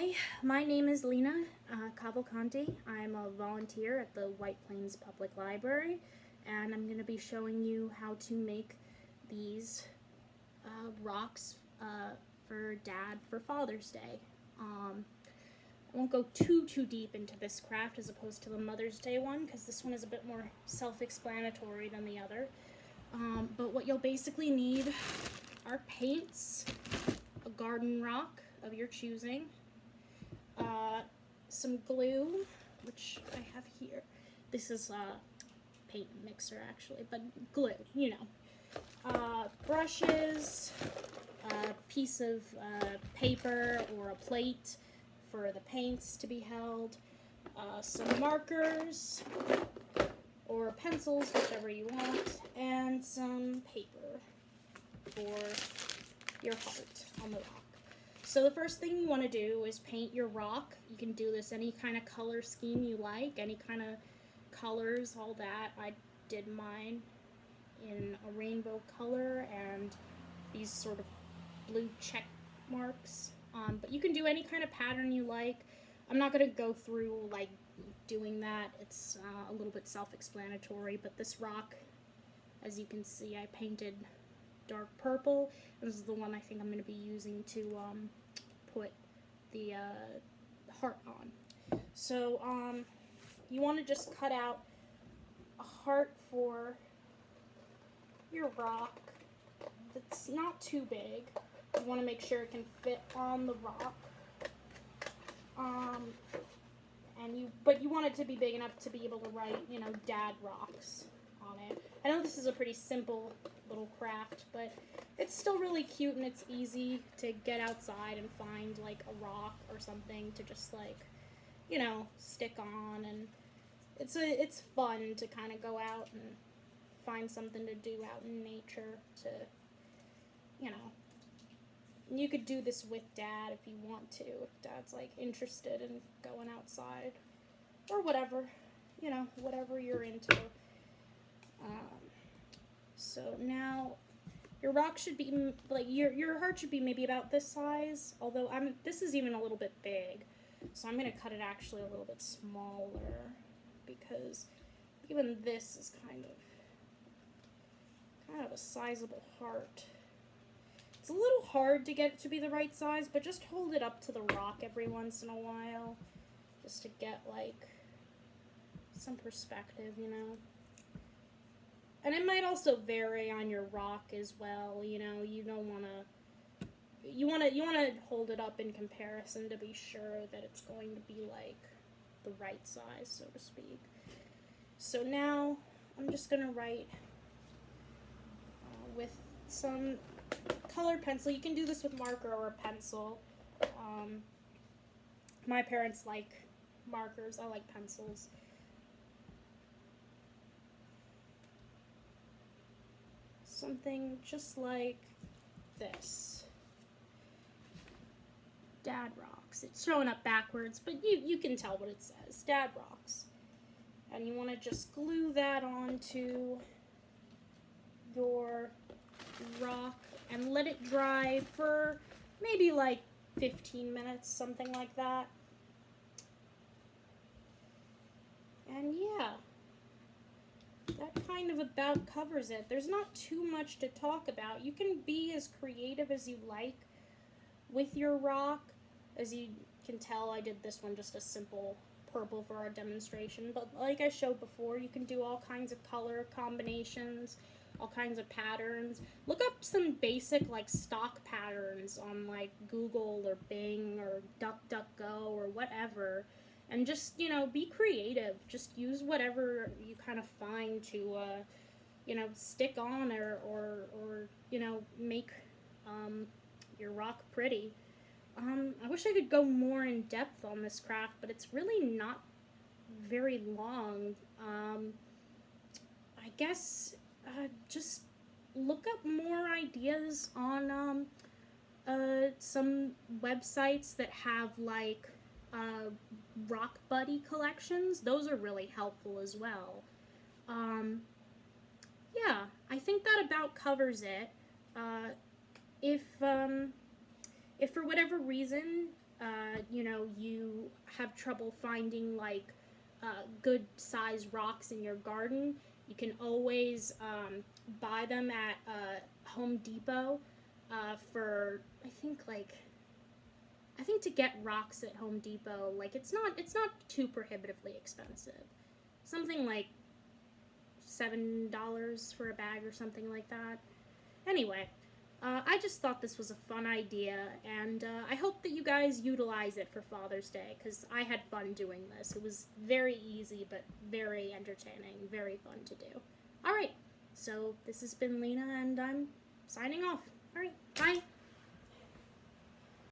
Hi, my name is Lina Cavalcanti. I'm a volunteer at the White Plains Public Library, and I'm going to be showing you how to make these rocks for Dad for Father's Day. I won't go too deep into this craft as opposed to the Mother's Day one, because this one is a bit more self-explanatory than the other. But what you'll basically need are paints, a garden rock of your choosing, some glue, which I have here. This is a paint mixer actually, but glue, you know. Brushes, a piece of paper or a plate for the paints to be held, some markers or pencils, whichever you want, and some paper for your heart on the rock. So the first thing you want to do is paint your rock. You can do this any kind of color scheme you like, any kind of colors, all that. I did mine in a rainbow color and these sort of blue check marks. But you can do any kind of pattern you like. I'm not going to go through like doing that. It's a little bit self-explanatory, but this rock, as you can see, I painted dark purple. This is the one I think I'm going to be using to put the heart on. So you want to just cut out a heart for your rock that's not too big. You want to make sure it can fit on the rock. But you want it to be big enough to be able to write, you know, Dad Rocks on it. I know this is a pretty simple little craft, but it's still really cute and it's easy to get outside and find like a rock or something to just like, you know, stick on, and it's fun to kind of go out and find something to do out in nature to, you know. You could do this with Dad if you want to, if Dad's like interested in going outside or whatever, you know, whatever you're into. So now your rock should be like your heart should be maybe about this size, although this is even a little bit big, so I'm gonna cut it actually a little bit smaller because even this is kind of a sizable heart. It's a little hard to get it to be the right size, but just hold it up to the rock every once in a while just to get like some perspective, you know. And it might also vary on your rock as well, you know. You want to hold it up in comparison to be sure that it's going to be like the right size, so to speak. So now I'm just going to write with some colored pencil. You can do this with marker or a pencil. My parents like markers. I like pencils. Something just like this. Dad Rocks. It's showing up backwards, but you can tell what it says. Dad Rocks. And you want to just glue that onto your rock and let it dry for maybe like 15 minutes, something like that. And yeah, that kind of about covers it. There's not too much to talk about. You can be as creative as you like with your rock. As you can tell, I did this one just a simple purple for our demonstration, but like I showed before, you can do all kinds of color combinations, all kinds of patterns. Look up some basic like stock patterns on like Google or Bing or DuckDuckGo or whatever, and just, you know, be creative. Just use whatever you kind of find to you know, stick on or you know, make your rock pretty. I wish I could go more in depth on this craft, but it's really not very long. I guess just look up more ideas on some websites that have like rock buddy collections. Those are really helpful as well. Yeah, I think that about covers it. If for whatever reason you know, you have trouble finding like good size rocks in your garden, you can always buy them at Home Depot for I think to get rocks at Home Depot, like it's not too prohibitively expensive. Something like $7 for a bag or something like that. Anyway, I just thought this was a fun idea, and I hope that you guys utilize it for Father's Day, because I had fun doing this. It was very easy, but very entertaining, very fun to do. Alright, so this has been Lena, and I'm signing off. Alright, bye!